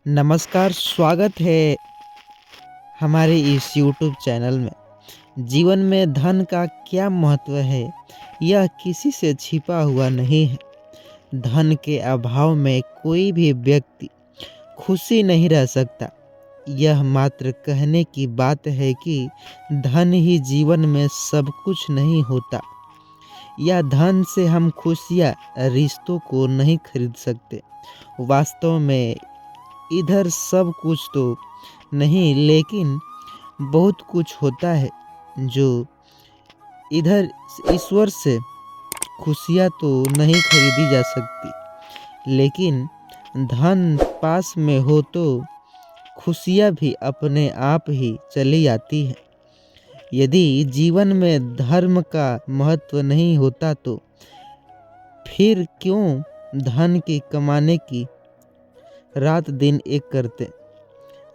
नमस्कार, स्वागत है हमारे इस यूट्यूब चैनल में। जीवन में धन का क्या महत्व है, यह किसी से छिपा हुआ नहीं है। धन के अभाव में कोई भी व्यक्ति खुशी नहीं रह सकता। यह मात्र कहने की बात है कि धन ही जीवन में सब कुछ नहीं होता। या धन से हम खुशियाँ, रिश्तों को नहीं खरीद सकते। वास्तव में इधर सब कुछ तो नहीं, लेकिन बहुत कुछ होता है जो इधर ईश्वर से खुशियाँ तो नहीं खरीदी जा सकती, लेकिन धन पास में हो तो खुशियाँ भी अपने आप ही चली आती हैं। यदि जीवन में धर्म का महत्व नहीं होता तो फिर क्यों धन की कमाने की रात दिन एक करते।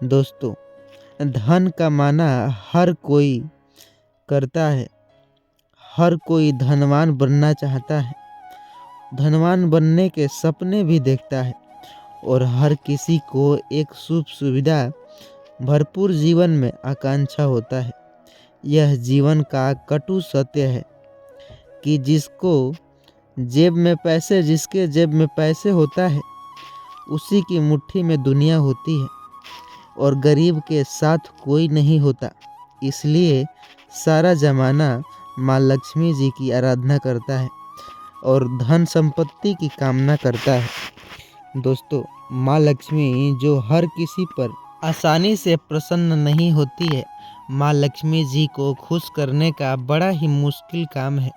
दोस्तों, धन कमाना हर कोई करता है। हर कोई धनवान बनना चाहता है, धनवान बनने के सपने भी देखता है और हर किसी को एक सुख सुविधा भरपूर जीवन में आकांक्षा होता है। यह जीवन का कटु सत्य है कि जिसके जेब में पैसे होता है, उसी की मुट्ठी में दुनिया होती है और गरीब के साथ कोई नहीं होता। इसलिए सारा ज़माना माँ लक्ष्मी जी की आराधना करता है और धन संपत्ति की कामना करता है। दोस्तों, माँ लक्ष्मी जो हर किसी पर आसानी से प्रसन्न नहीं होती है। माँ लक्ष्मी जी को खुश करने का बड़ा ही मुश्किल काम है,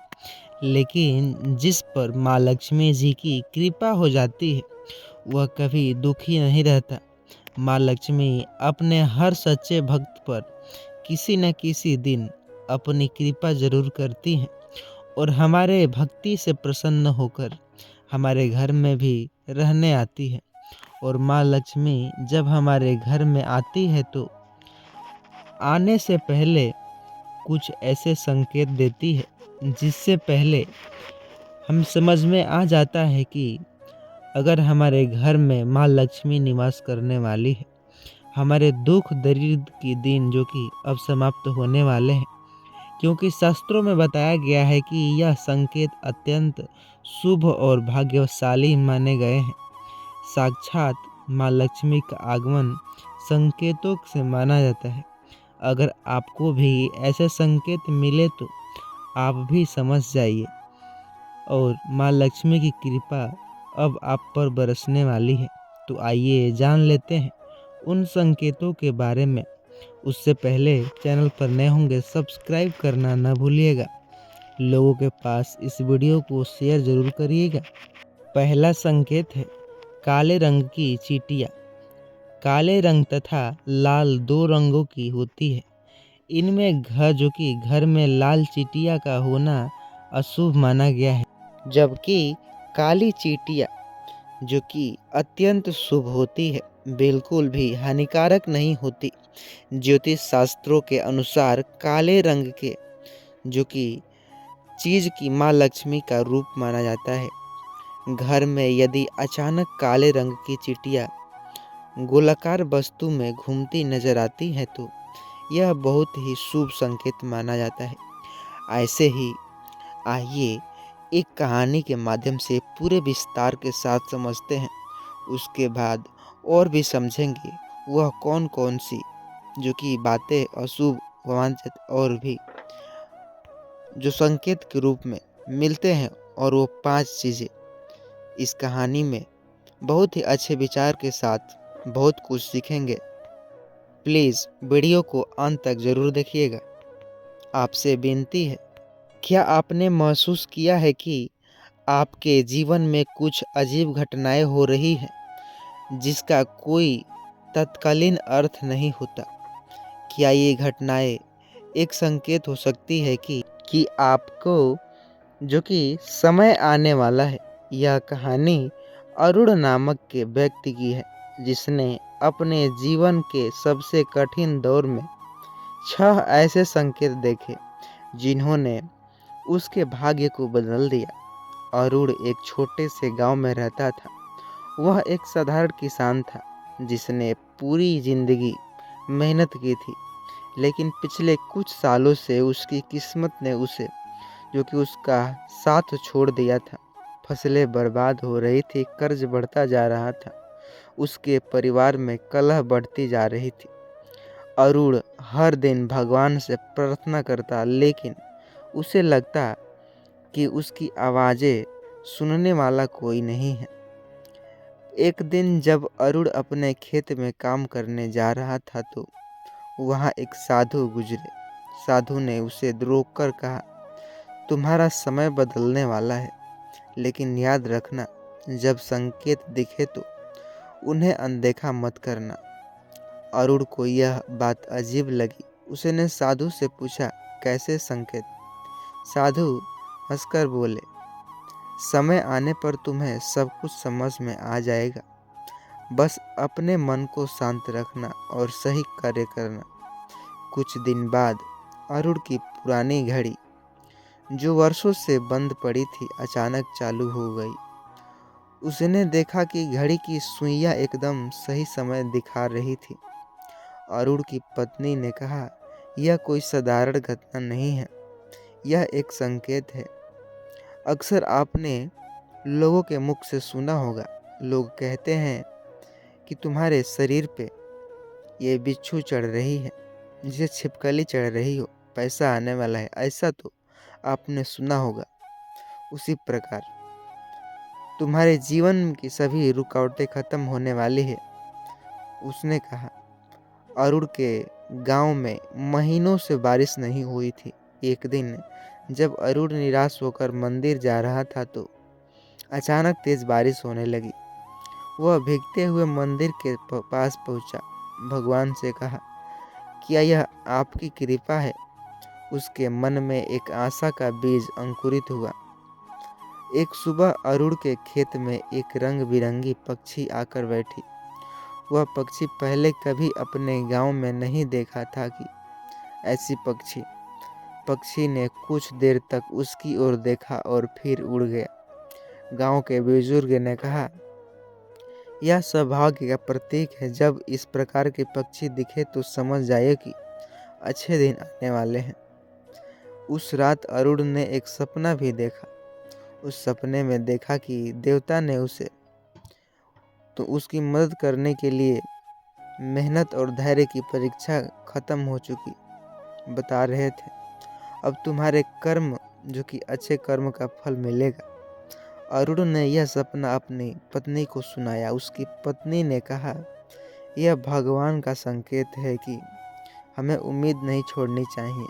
लेकिन जिस पर माँ लक्ष्मी जी की कृपा हो जाती है वह कभी दुखी नहीं रहता। माँ लक्ष्मी अपने हर सच्चे भक्त पर किसी न किसी दिन अपनी कृपा जरूर करती हैं और हमारे भक्ति से प्रसन्न होकर हमारे घर में भी रहने आती है। और माँ लक्ष्मी जब हमारे घर में आती है तो आने से पहले कुछ ऐसे संकेत देती है जिससे पहले हम समझ में आ जाता है कि अगर हमारे घर में माँ लक्ष्मी निवास करने वाली है। हमारे दुख दरिद्र के दिन जो कि अब समाप्त होने वाले हैं, क्योंकि शास्त्रों में बताया गया है कि यह संकेत अत्यंत शुभ और भाग्यशाली माने गए हैं। साक्षात माँ लक्ष्मी का आगमन संकेतों से माना जाता है। अगर आपको भी ऐसे संकेत मिले तो आप भी समझ जाइए और माँ लक्ष्मी की कृपा अब आप पर बरसने वाली है। तो आइए जान लेते हैं उन संकेतों के बारे में। उससे पहले चैनल पर नए होंगे सब्सक्राइब करना ना भूलिएगा। लोगों के पास इस वीडियो को शेयर जरूर करिएगा। पहला संकेत है काले रंग की चींटियाँ। काले रंग तथा लाल दो रंगों की होती है। इनमें घर में लाल चींटियाँ का होना अशुभ माना गया है, जबकि काली चींटियाँ जो कि अत्यंत शुभ होती है, बिल्कुल भी हानिकारक नहीं होती। ज्योतिष शास्त्रों के अनुसार काले रंग के जो कि चीज की माँ लक्ष्मी का रूप माना जाता है। घर में यदि अचानक काले रंग की चींटियाँ गोलाकार वस्तु में घूमती नजर आती है तो यह बहुत ही शुभ संकेत माना जाता है। ऐसे ही आइए एक कहानी के माध्यम से पूरे विस्तार के साथ समझते हैं। उसके बाद और भी समझेंगे वह कौन कौन सी जो कि बातें अशुभ, वांछित और भी जो संकेत के रूप में मिलते हैं। और वो 5 चीज़ें इस कहानी में बहुत ही अच्छे विचार के साथ बहुत कुछ सीखेंगे। प्लीज़ वीडियो को अंत तक ज़रूर देखिएगा। आपसे विनती है, क्या आपने महसूस किया है कि आपके जीवन में कुछ अजीब घटनाएं हो रही हैं जिसका कोई तत्कालीन अर्थ नहीं होता? क्या ये घटनाएं एक संकेत हो सकती है कि आपको जो कि समय आने वाला है? यह कहानी अरुण नामक के व्यक्ति की है जिसने अपने जीवन के सबसे कठिन दौर में 6 ऐसे संकेत देखे जिन्होंने उसके भाग्य को बदल दिया। अरुण एक छोटे से गांव में रहता था। वह एक साधारण किसान था जिसने पूरी जिंदगी मेहनत की थी, लेकिन पिछले कुछ सालों से उसकी किस्मत ने उसे जो कि उसका साथ छोड़ दिया था। फसलें बर्बाद हो रही थी, कर्ज बढ़ता जा रहा था, उसके परिवार में कलह बढ़ती जा रही थी। अरुण हर दिन भगवान से प्रार्थना करता, लेकिन उसे लगता कि उसकी आवाज़ें सुनने वाला कोई नहीं है। एक दिन जब अरुण अपने खेत में काम करने जा रहा था तो वहाँ एक साधु गुजरे। साधु ने उसे रोककर कहा, तुम्हारा समय बदलने वाला है, लेकिन याद रखना, जब संकेत दिखे तो उन्हें अनदेखा मत करना। अरुण को यह बात अजीब लगी। उसने साधु से पूछा, कैसे संकेत? साधु हंसकर बोले, समय आने पर तुम्हें सब कुछ समझ में आ जाएगा। बस अपने मन को शांत रखना और सही कार्य करना। कुछ दिन बाद अरुण की पुरानी घड़ी, जो वर्षों से बंद पड़ी थी, अचानक चालू हो गई। उसने देखा कि घड़ी की सुइयां एकदम सही समय दिखा रही थी। अरुण की पत्नी ने कहा, यह कोई साधारण घटना नहीं है, यह एक संकेत है। अक्सर आपने लोगों के मुख से सुना होगा, लोग कहते हैं कि तुम्हारे शरीर पे ये बिच्छू चढ़ रही है, जिसे छिपकली चढ़ रही हो, पैसा आने वाला है। ऐसा तो आपने सुना होगा। उसी प्रकार तुम्हारे जीवन की सभी रुकावटें खत्म होने वाली है, उसने कहा। अरुण के गांव में महीनों से बारिश नहीं हुई थी। एक दिन जब अरुण निराश होकर मंदिर जा रहा था तो अचानक तेज बारिश होने लगी। वह भीगते हुए मंदिर के पास पहुंचा, भगवान से कहा, क्या यह आपकी कृपा है? उसके मन में एक आशा का बीज अंकुरित हुआ। एक सुबह अरुण के खेत में एक रंग बिरंगी पक्षी आकर बैठी। वह पक्षी पहले कभी अपने गांव में नहीं देखा था कि ऐसी पक्षी। पक्षी ने कुछ देर तक उसकी ओर देखा और फिर उड़ गया। गांव के बुजुर्ग ने कहा, यह सौभाग्य का प्रतीक है। जब इस प्रकार के पक्षी दिखे तो समझ जाइए कि अच्छे दिन आने वाले हैं। उस रात अरुण ने एक सपना भी देखा। उस सपने में देखा कि देवता ने उसे तो उसकी मदद करने के लिए मेहनत और धैर्य की परीक्षा खत्म हो चुकी बता रहे थे। अब तुम्हारे कर्म, जो कि अच्छे कर्म का फल मिलेगा। अरुण ने यह सपना अपनी पत्नी को सुनाया। उसकी पत्नी ने कहा, यह भगवान का संकेत है कि हमें उम्मीद नहीं छोड़नी चाहिए।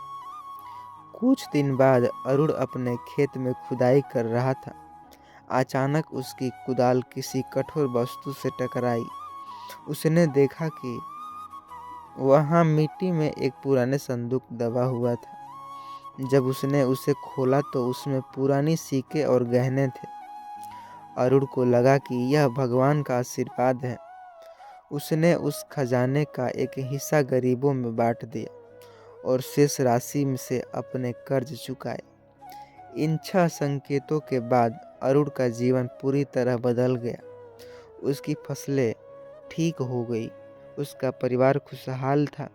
कुछ दिन बाद अरुण अपने खेत में खुदाई कर रहा था। अचानक उसकी कुदाल किसी कठोर वस्तु से टकराई। उसने देखा कि वहाँ मिट्टी में एक पुराने संदूक दबा हुआ था। जब उसने उसे खोला तो उसमें पुरानी सिक्के और गहने थे। अरुण को लगा कि यह भगवान का आशीर्वाद है। उसने उस खजाने का एक हिस्सा गरीबों में बांट दिया और शेष राशि से अपने कर्ज चुकाए। इन 6 संकेतों के बाद अरुण का जीवन पूरी तरह बदल गया। उसकी फसलें ठीक हो गई, उसका परिवार खुशहाल था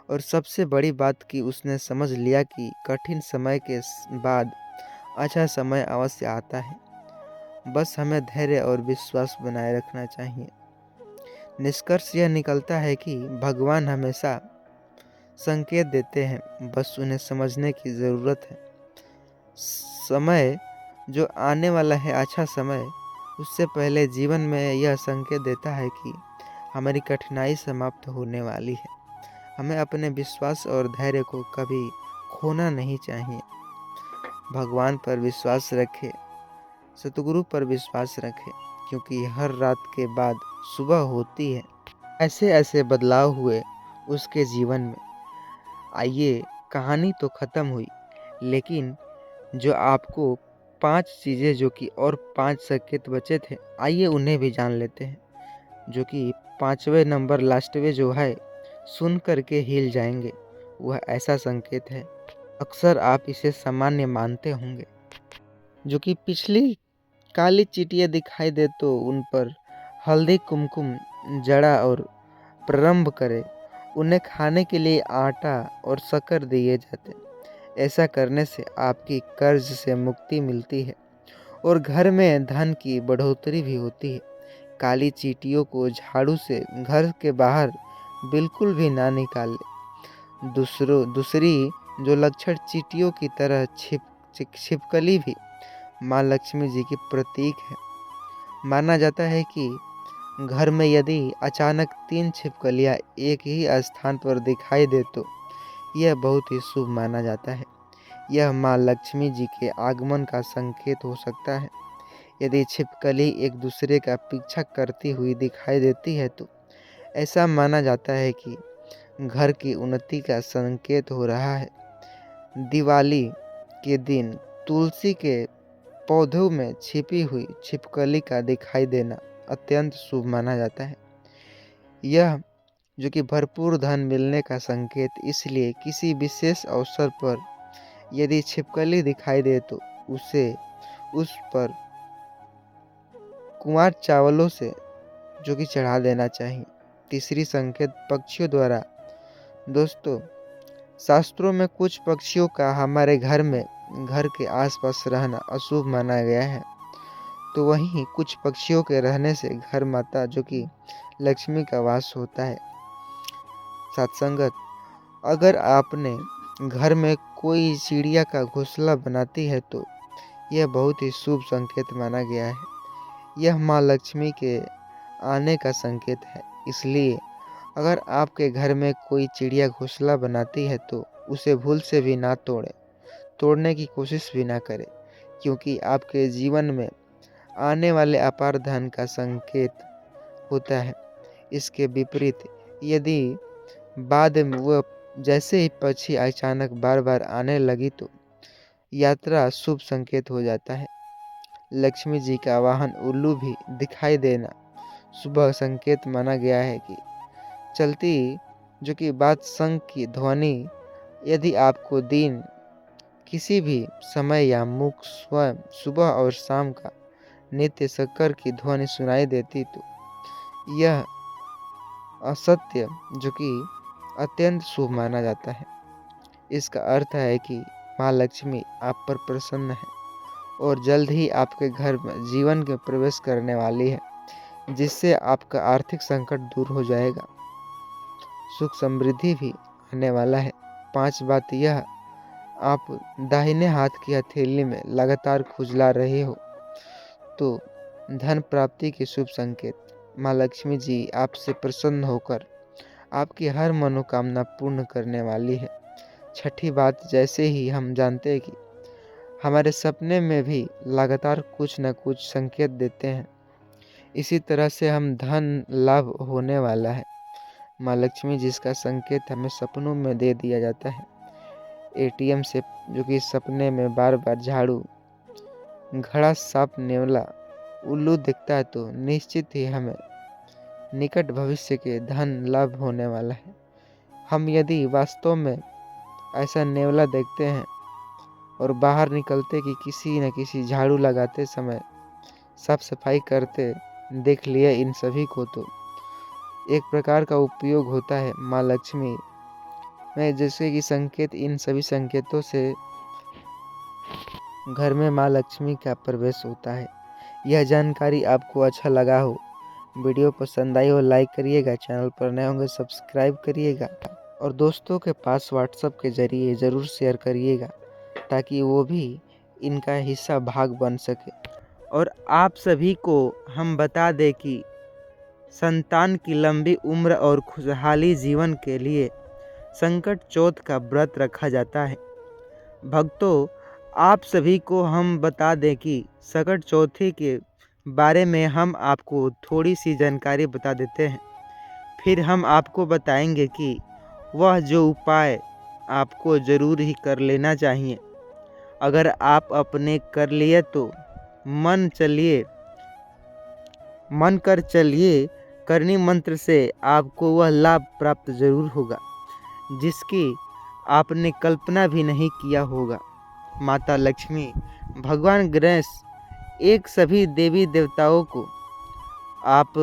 और सबसे बड़ी बात कि उसने समझ लिया कि कठिन समय के बाद अच्छा समय अवश्य आता है। बस हमें धैर्य और विश्वास बनाए रखना चाहिए। निष्कर्ष यह निकलता है कि भगवान हमेशा संकेत देते हैं, बस उन्हें समझने की ज़रूरत है। समय जो आने वाला है, अच्छा समय, उससे पहले जीवन में यह संकेत देता है कि हमारी कठिनाई समाप्त होने वाली है। हमें अपने विश्वास और धैर्य को कभी खोना नहीं चाहिए। भगवान पर विश्वास रखें, सतगुरु पर विश्वास रखें, क्योंकि हर रात के बाद सुबह होती है। ऐसे ऐसे बदलाव हुए उसके जीवन में। आइए, कहानी तो ख़त्म हुई, लेकिन जो आपको 5 चीज़ें, जो कि और 5 संकेत बचे थे, आइए उन्हें भी जान लेते हैं। जो कि 5वें नंबर लास्टवें जो है, सुन करके हिल जाएंगे, वह ऐसा संकेत है। अक्सर आप इसे सामान्य मानते होंगे। जो कि पिछली काली चींटियाँ दिखाई दे तो उन पर हल्दी कुमकुम जड़ा और प्रारंभ करे, उन्हें खाने के लिए आटा और शक्कर दिए जाते। ऐसा करने से आपकी कर्ज से मुक्ति मिलती है और घर में धन की बढ़ोतरी भी होती है। काली चींटियों को झाड़ू से घर के बाहर बिल्कुल भी ना निकालें। दूसरी जो लक्षण चींटियों की तरह छिपकली भी माँ लक्ष्मी जी की प्रतीक है। माना जाता है कि घर में यदि अचानक 3 छिपकलियाँ एक ही स्थान पर दिखाई दे तो यह बहुत ही शुभ माना जाता है। यह माँ लक्ष्मी जी के आगमन का संकेत हो सकता है। यदि छिपकली एक दूसरे का पीछा करती हुई दिखाई देती है तो ऐसा माना जाता है कि घर की उन्नति का संकेत हो रहा है। दिवाली के दिन तुलसी के पौधों में छिपी हुई छिपकली का दिखाई देना अत्यंत शुभ माना जाता है। यह जो कि भरपूर धन मिलने का संकेत, इसलिए किसी विशेष अवसर पर यदि छिपकली दिखाई दे तो उस पर कुंवार चावलों से जो कि चढ़ा देना चाहिए। तीसरी संकेत पक्षियों द्वारा। दोस्तों, शास्त्रों में कुछ पक्षियों का हमारे घर के आसपास रहना अशुभ माना गया है, तो वहीं कुछ पक्षियों के रहने से घर माता जो कि लक्ष्मी का वास होता है। सत्संगत, अगर आपने घर में कोई चिड़िया का घोंसला बनाती है तो यह बहुत ही शुभ संकेत माना गया है। यह माँ लक्ष्मी के आने का संकेत है। इसलिए अगर आपके घर में कोई चिड़िया घोंसला बनाती है तो उसे भूल से भी ना तोड़ने की कोशिश भी ना करें, क्योंकि आपके जीवन में आने वाले अपार धन का संकेत होता है। इसके विपरीत यदि बाद में वह जैसे ही पक्षी अचानक बार बार आने लगी तो यात्रा शुभ संकेत हो जाता है। लक्ष्मी जी का वाहन उल्लू भी दिखाई देना शुभ संकेत माना गया है कि चलती जो कि बात शंख की ध्वनि यदि आपको दिन किसी भी समय या मुख स्वयं सुबह और शाम का नित्य शक्कर की ध्वनि सुनाई देती तो यह असत्य जो कि अत्यंत शुभ माना जाता है। इसका अर्थ है कि माँ लक्ष्मी आप पर प्रसन्न है और जल्द ही आपके घर में जीवन में प्रवेश करने वाली है, जिससे आपका आर्थिक संकट दूर हो जाएगा, सुख समृद्धि भी आने वाला है। 5 बात यह, आप दाहिने हाथ की हथेली में लगातार खुजला रहे हो तो धन प्राप्ति के शुभ संकेत। माँ लक्ष्मी जी आपसे प्रसन्न होकर आपकी हर मनोकामना पूर्ण करने वाली है। छठी बात, जैसे ही हम जानते हैं कि हमारे सपने में भी लगातार कुछ न कुछ संकेत देते हैं, इसी तरह से हम धन लाभ होने वाला है। माँ लक्ष्मी जिसका संकेत हमें सपनों में दे दिया जाता है। एटीएम से जो कि सपने में बार बार झाड़ू, घड़ा, सांप, नेवला, उल्लू दिखता है तो निश्चित ही हमें निकट भविष्य के धन लाभ होने वाला है। हम यदि वास्तव में ऐसा नेवला देखते हैं और बाहर निकलते कि किसी न किसी झाड़ू लगाते समय, साफ सफाई करते देख लिया इन सभी को, तो एक प्रकार का उपयोग होता है माँ लक्ष्मी में, जैसे कि संकेत। इन सभी संकेतों से घर में माँ लक्ष्मी का प्रवेश होता है। यह जानकारी आपको अच्छा लगा हो, वीडियो पसंद आई हो, लाइक करिएगा, चैनल पर नए होंगे सब्सक्राइब करिएगा और दोस्तों के पास व्हाट्सएप के जरिए ज़रूर शेयर करिएगा ताकि वो भी इनका हिस्सा भाग बन सके। और आप सभी को हम बता दें कि संतान की लंबी उम्र और खुशहाली जीवन के लिए संकट चौथ का व्रत रखा जाता है। भक्तों, आप सभी को हम बता दें कि संकट चौथी के बारे में हम आपको थोड़ी सी जानकारी बता देते हैं, फिर हम आपको बताएंगे कि वह जो उपाय आपको ज़रूर ही कर लेना चाहिए। अगर आप अपने कर लिए तो मन कर चलिए, करनी मंत्र से आपको वह लाभ प्राप्त जरूर होगा जिसकी आपने कल्पना भी नहीं किया होगा। माता लक्ष्मी, भगवान गणेश, एक सभी देवी देवताओं को आप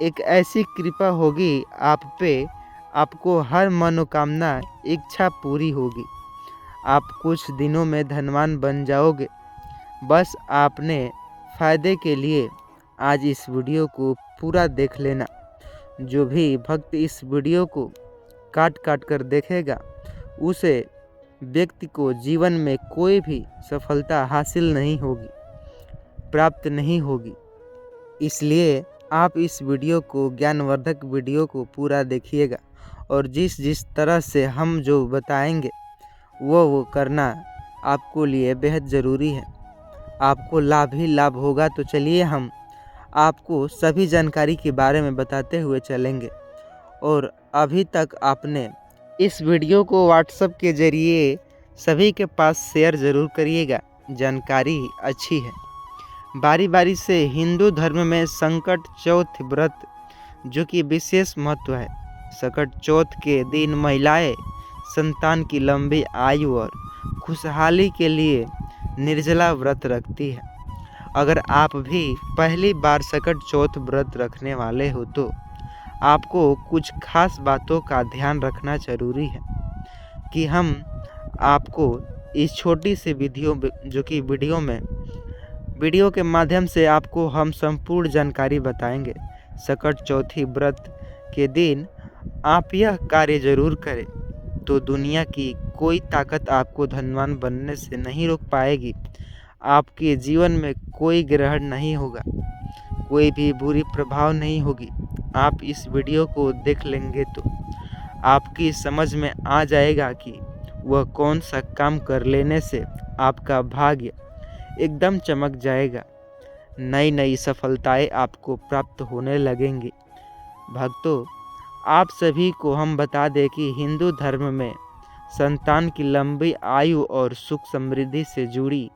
एक ऐसी कृपा होगी आप पे, आपको हर मनोकामना इच्छा पूरी होगी। आप कुछ दिनों में धनवान बन जाओगे। बस आपने फ़ायदे के लिए आज इस वीडियो को पूरा देख लेना। जो भी भक्त इस वीडियो को काट काट कर देखेगा, उसे व्यक्ति को जीवन में कोई भी सफलता हासिल नहीं होगी, प्राप्त नहीं होगी। इसलिए आप इस वीडियो को, ज्ञानवर्धक वीडियो को पूरा देखिएगा और जिस जिस तरह से हम जो बताएंगे वो करना आपको लिए बेहद ज़रूरी है। आपको लाभ ही लाभ होगा। तो चलिए हम आपको सभी जानकारी के बारे में बताते हुए चलेंगे। और अभी तक आपने इस वीडियो को व्हाट्सएप के ज़रिए सभी के पास शेयर ज़रूर करिएगा, जानकारी अच्छी है। बारी बारी से हिंदू धर्म में संकट चौथ व्रत जो कि विशेष महत्व है। संकट चौथ के दिन महिलाएं संतान की लंबी आयु और खुशहाली के लिए निर्जला व्रत रखती है। अगर आप भी पहली बार संकट चौथ व्रत रखने वाले हो तो आपको कुछ खास बातों का ध्यान रखना जरूरी है कि हम आपको इस छोटी सी वीडियो के माध्यम से आपको हम संपूर्ण जानकारी बताएंगे। संकट चौथी व्रत के दिन आप यह कार्य जरूर करें तो दुनिया की कोई ताकत आपको धनवान बनने से नहीं रोक पाएगी। आपके जीवन में कोई ग्रहण नहीं होगा, कोई भी बुरी प्रभाव नहीं होगी। आप इस वीडियो को देख लेंगे तो आपकी समझ में आ जाएगा कि वह कौन सा काम कर लेने से आपका भाग्य एकदम चमक जाएगा। नई नई सफलताएं आपको प्राप्त होने लगेंगी। भक्तों, आप सभी को हम बता दें कि हिंदू धर्म में संतान की लंबी आयु और सुख समृद्धि से जुड़ी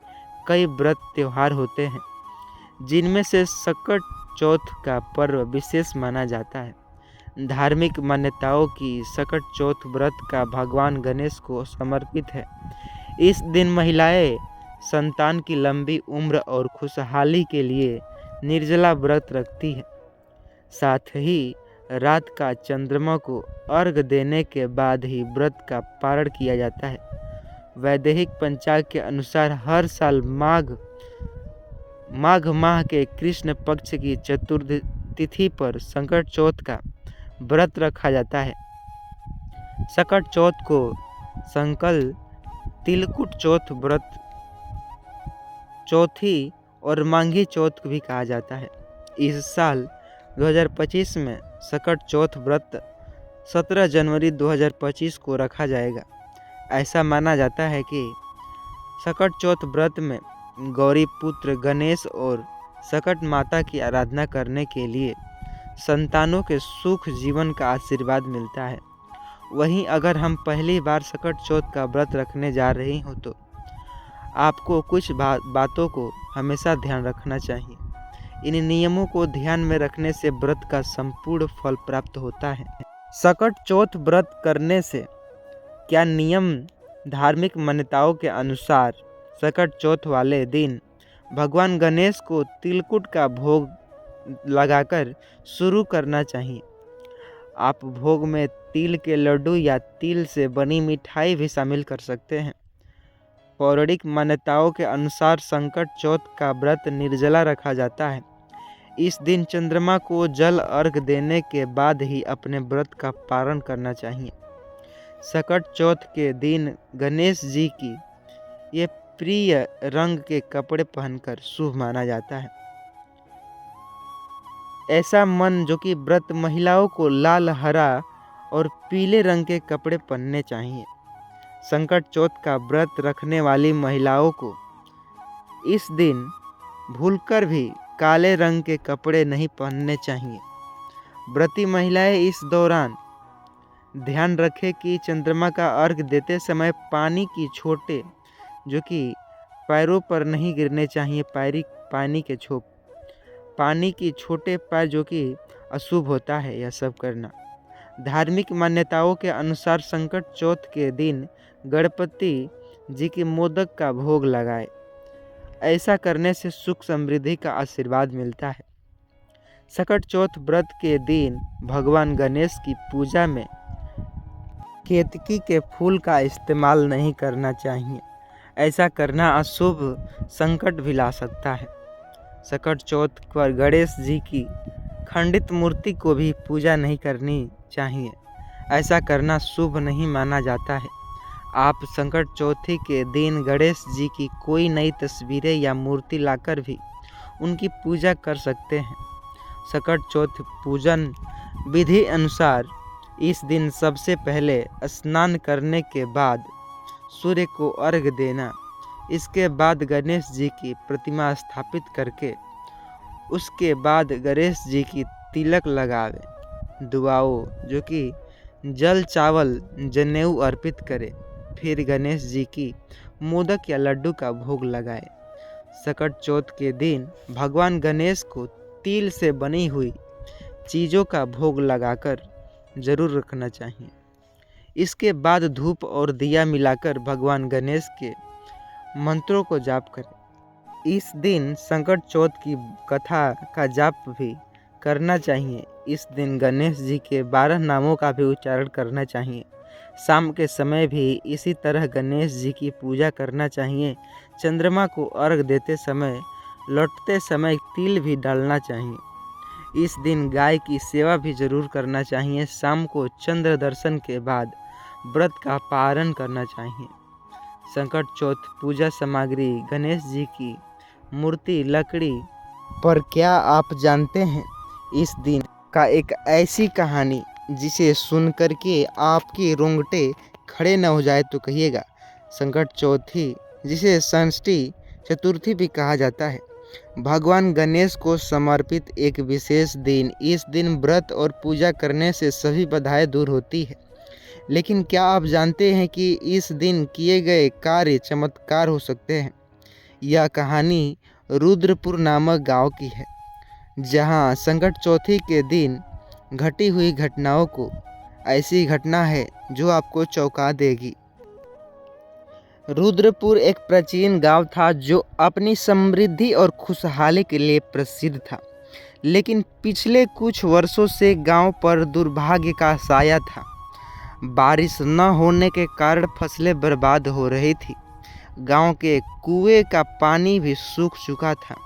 कई व्रत त्योहार होते हैं, जिनमें से संकट चौथ का पर्व विशेष माना जाता है। धार्मिक मान्यताओं की संकट चौथ व्रत का भगवान गणेश को समर्पित है। इस दिन महिलाएं संतान की लंबी उम्र और खुशहाली के लिए निर्जला व्रत रखती है। साथ ही रात का चंद्रमा को अर्घ देने के बाद ही व्रत का पारण किया जाता है। वैदिक पंचांग के अनुसार हर साल माघ माह के कृष्ण पक्ष की चतुर्थ तिथि पर संकट चौथ का व्रत रखा जाता है। संकट चौथ को संकल तिलकुट चौथ व्रत, चौथी और मांगी चौथ भी कहा जाता है। इस साल 2025 में संकट चौथ व्रत 17 जनवरी 2025 को रखा जाएगा। ऐसा माना जाता है कि संकट चौथ व्रत में गौरी पुत्र गणेश और संकट माता की आराधना करने के लिए संतानों के सुख जीवन का आशीर्वाद मिलता है। वहीं अगर हम पहली बार संकट चौथ का व्रत रखने जा रही हो तो आपको कुछ बातों को हमेशा ध्यान रखना चाहिए। इन नियमों को ध्यान में रखने से व्रत का संपूर्ण फल प्राप्त होता है। संकट चौथ व्रत करने से क्या नियम? धार्मिक मान्यताओं के अनुसार संकट चौथ वाले दिन भगवान गणेश को तिलकुट का भोग लगाकर शुरू करना चाहिए। आप भोग में तिल के लड्डू या तिल से बनी मिठाई भी शामिल कर सकते हैं। पौराणिक मान्यताओं के अनुसार संकट चौथ का व्रत निर्जला रखा जाता है। इस दिन चंद्रमा को जल अर्घ देने के बाद ही अपने व्रत का पारण करना चाहिए। संकट चौथ के दिन गणेश जी की ये प्रिय रंग के कपड़े पहनकर शुभ माना जाता है। ऐसा मन जो कि व्रत महिलाओं को लाल, हरा और पीले रंग के कपड़े पहनने चाहिए। संकट चौथ का व्रत रखने वाली महिलाओं को इस दिन भूलकर भी काले रंग के कपड़े नहीं पहनने चाहिए। व्रती महिलाएं इस दौरान ध्यान रखें कि चंद्रमा का अर्घ देते समय पानी की छोटे जो कि पैरों पर नहीं गिरने चाहिए। पानी की छोटे पैर जो कि अशुभ होता है, यह सब करना। धार्मिक मान्यताओं के अनुसार संकट चौथ के दिन गणपति जी के मोदक का भोग लगाए। ऐसा करने से सुख समृद्धि का आशीर्वाद मिलता है। संकट चौथ व्रत के दिन भगवान गणेश की पूजा में केतकी के फूल का इस्तेमाल नहीं करना चाहिए। ऐसा करना अशुभ संकट भी ला सकता है। संकट चौथ पर गणेश जी की खंडित मूर्ति को भी पूजा नहीं करनी चाहिए। ऐसा करना शुभ नहीं माना जाता है। आप संकट चौथी के दिन गणेश जी की कोई नई तस्वीरें या मूर्ति लाकर भी उनकी पूजा कर सकते हैं। संकट चौथ पूजन विधि अनुसार इस दिन सबसे पहले स्नान करने के बाद सूर्य को अर्घ्य देना, इसके बाद गणेश जी की प्रतिमा स्थापित करके उसके बाद गणेश जी की तिलक लगावे, दुआओ जो कि जल चावल जनेऊ अर्पित करे, फिर गणेश जी की मोदक या लड्डू का भोग लगाए। संकट चौथ के दिन भगवान गणेश को तिल से बनी हुई चीज़ों का भोग लगाकर जरूर रखना चाहिए। इसके बाद धूप और दिया मिलाकर भगवान गणेश के मंत्रों को जाप करें। इस दिन संकट चौथ की कथा का जाप भी करना चाहिए। इस दिन गणेश जी के 12 नामों का भी उच्चारण करना चाहिए। शाम के समय भी इसी तरह गणेश जी की पूजा करना चाहिए। चंद्रमा को अर्घ देते समय लौटते समय तिल भी डालना चाहिए। इस दिन गाय की सेवा भी जरूर करना चाहिए। शाम को चंद्र दर्शन के बाद व्रत का पारण करना चाहिए। संकट चौथ पूजा सामग्री गणेश जी की मूर्ति लकड़ी। पर क्या आप जानते हैं इस दिन का एक ऐसी कहानी जिसे सुनकर के आपके रोंगटे खड़े न हो जाए तो कहिएगा। संकट चौथी, जिसे षष्ठी चतुर्थी भी कहा जाता है, भगवान गणेश को समर्पित एक विशेष दिन। इस दिन व्रत और पूजा करने से सभी बाधाएं दूर होती है। लेकिन क्या आप जानते हैं कि इस दिन किए गए कार्य चमत्कार हो सकते हैं? यह कहानी रुद्रपुर नामक गांव की है, जहां संकट चौथी के दिन घटी हुई घटनाओं को ऐसी घटना है जो आपको चौंका देगी। रुद्रपुर एक प्राचीन गांव था जो अपनी समृद्धि और खुशहाली के लिए प्रसिद्ध था। लेकिन पिछले कुछ वर्षों से गांव पर दुर्भाग्य का साया था। बारिश न होने के कारण फसलें बर्बाद हो रही थी। गांव के कुएं का पानी भी सूख चुका था।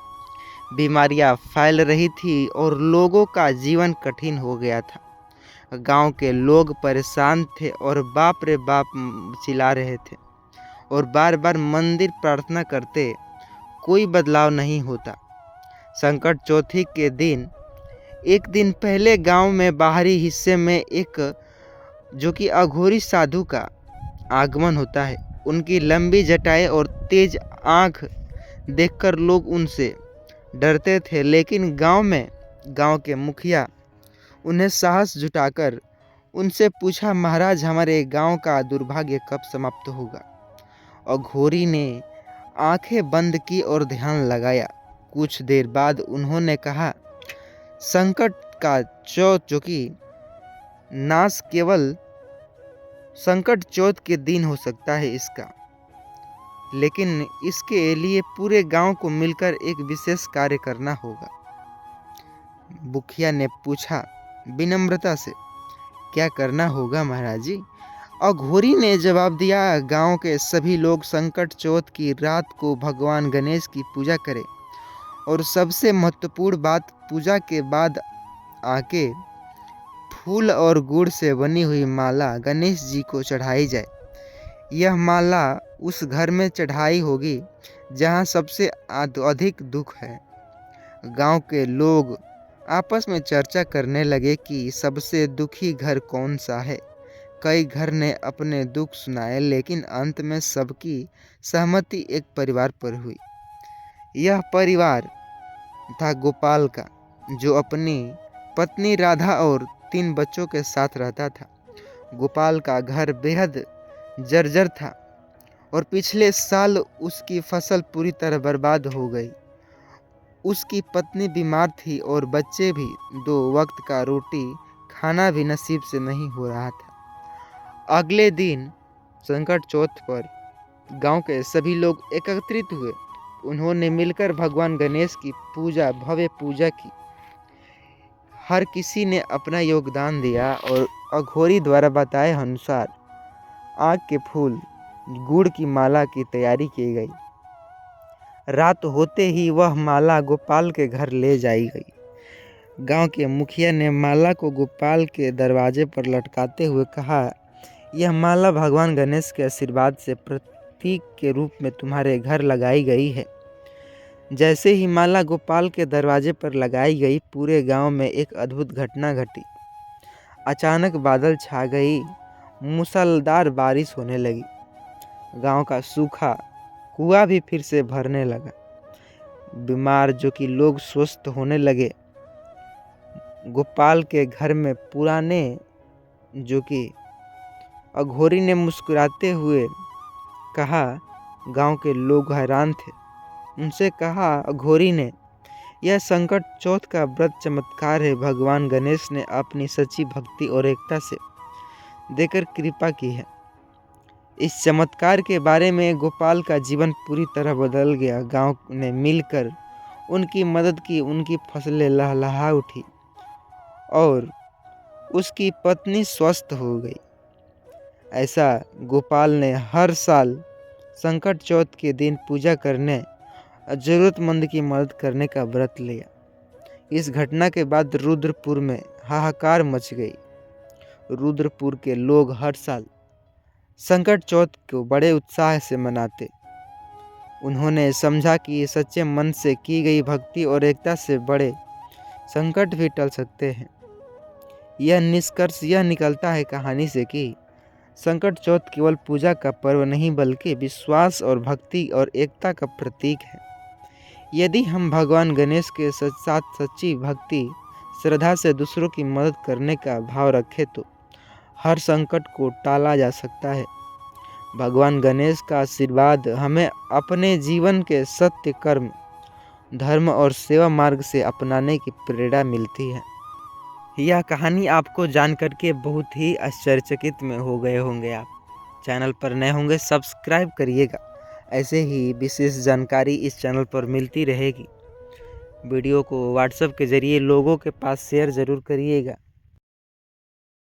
बीमारियां फैल रही थी और लोगों का जीवन कठिन हो गया था। गांव के लोग परेशान थे और बाप रे बाप चिल्ला रहे थे और बार बार मंदिर प्रार्थना करते, कोई बदलाव नहीं होता। संकट चौथी के दिन एक दिन पहले गांव में बाहरी हिस्से में एक जो कि अघोरी साधु का आगमन होता है। उनकी लंबी जटाएं और तेज आंख देखकर लोग उनसे डरते थे, लेकिन गांव के मुखिया उन्हें साहस जुटाकर उनसे पूछा, महाराज हमारे गांव का दुर्भाग्य कब समाप्त होगा? अघोरी ने आंखें बंद की और ध्यान लगाया। कुछ देर बाद उन्होंने कहा, संकट का चौथ जो कि नाश केवल संकट चौथ के दिन हो सकता है इसका, लेकिन इसके लिए पूरे गांव को मिलकर एक विशेष कार्य करना होगा। मुखिया ने पूछा विनम्रता से, क्या करना होगा महाराज जी? अघोरी ने जवाब दिया, गांव के सभी लोग संकट चौथ की रात को भगवान गणेश की पूजा करें और सबसे महत्वपूर्ण बात, पूजा के बाद आके फूल और गुड़ से बनी हुई माला गणेश जी को चढ़ाई जाए। यह माला उस घर में चढ़ाई होगी जहां सबसे अधिक दुख है। गांव के लोग आपस में चर्चा करने लगे कि सबसे दुखी घर कौन सा है। कई घर ने अपने दुख सुनाए, लेकिन अंत में सबकी सहमति एक परिवार पर हुई। यह परिवार था गोपाल का, जो अपनी पत्नी राधा और 3 बच्चों के साथ रहता था। गोपाल का घर बेहद जर्जर था और पिछले साल उसकी फसल पूरी तरह बर्बाद हो गई। उसकी पत्नी बीमार थी और बच्चे भी 2 वक्त का रोटी खाना भी नसीब से नहीं हो रहा था। अगले दिन संकट चौथ पर गांव के सभी लोग एकत्रित हुए। उन्होंने मिलकर भगवान गणेश की भव्य पूजा की। हर किसी ने अपना योगदान दिया और अघोरी द्वारा बताए अनुसार आग के फूल गुड़ की माला की तैयारी की गई। रात होते ही वह माला गोपाल के घर ले जाई गई। गांव के मुखिया ने माला को गोपाल के दरवाजे पर लटकाते हुए कहा, यह माला भगवान गणेश के आशीर्वाद से प्रतीक के रूप में तुम्हारे घर लगाई गई है। जैसे ही माला गोपाल के दरवाजे पर लगाई गई, पूरे गांव में एक अद्भुत घटना घटी। अचानक बादल छा गई, मूसलाधार बारिश होने लगी। गांव का सूखा कुआं भी फिर से भरने लगा। बीमार जो कि लोग स्वस्थ होने लगे। गोपाल के घर में पुराने जो कि अघोरी ने मुस्कुराते हुए कहा, गांव के लोग हैरान थे। उनसे कहा अघोरी ने, यह संकट चौथ का व्रत चमत्कार है। भगवान गणेश ने अपनी सच्ची भक्ति और एकता से देकर कृपा की है। इस चमत्कार के बारे में गोपाल का जीवन पूरी तरह बदल गया। गांव ने मिलकर उनकी मदद की, उनकी फसलें लहलहा उठी और उसकी पत्नी स्वस्थ हो गई। ऐसा गोपाल ने हर साल संकट चौथ के दिन पूजा करने, जरूरतमंद की मदद करने का व्रत लिया। इस घटना के बाद रुद्रपुर में हाहाकार मच गई। रुद्रपुर के लोग हर साल संकट चौथ को बड़े उत्साह से मनाते। उन्होंने समझा कि सच्चे मन से की गई भक्ति और एकता से बड़े संकट भी टल सकते हैं। यह निष्कर्ष यह निकलता है कहानी से कि संकट चौथ केवल पूजा का पर्व नहीं बल्कि विश्वास और भक्ति और एकता का प्रतीक है। यदि हम भगवान गणेश के साथ सच्ची भक्ति, श्रद्धा से दूसरों की मदद करने का भाव रखें तो हर संकट को टाला जा सकता है। भगवान गणेश का आशीर्वाद हमें अपने जीवन के सत्य, कर्म, धर्म और सेवा मार्ग से अपनाने की प्रेरणा मिलती है। यह कहानी आपको जान करके बहुत ही आश्चर्यचकित में हो गए होंगे। आप चैनल पर नए होंगे, सब्सक्राइब करिएगा। ऐसे ही विशेष जानकारी इस चैनल पर मिलती रहेगी। वीडियो को व्हाट्सएप के ज़रिए लोगों के पास शेयर ज़रूर करिएगा।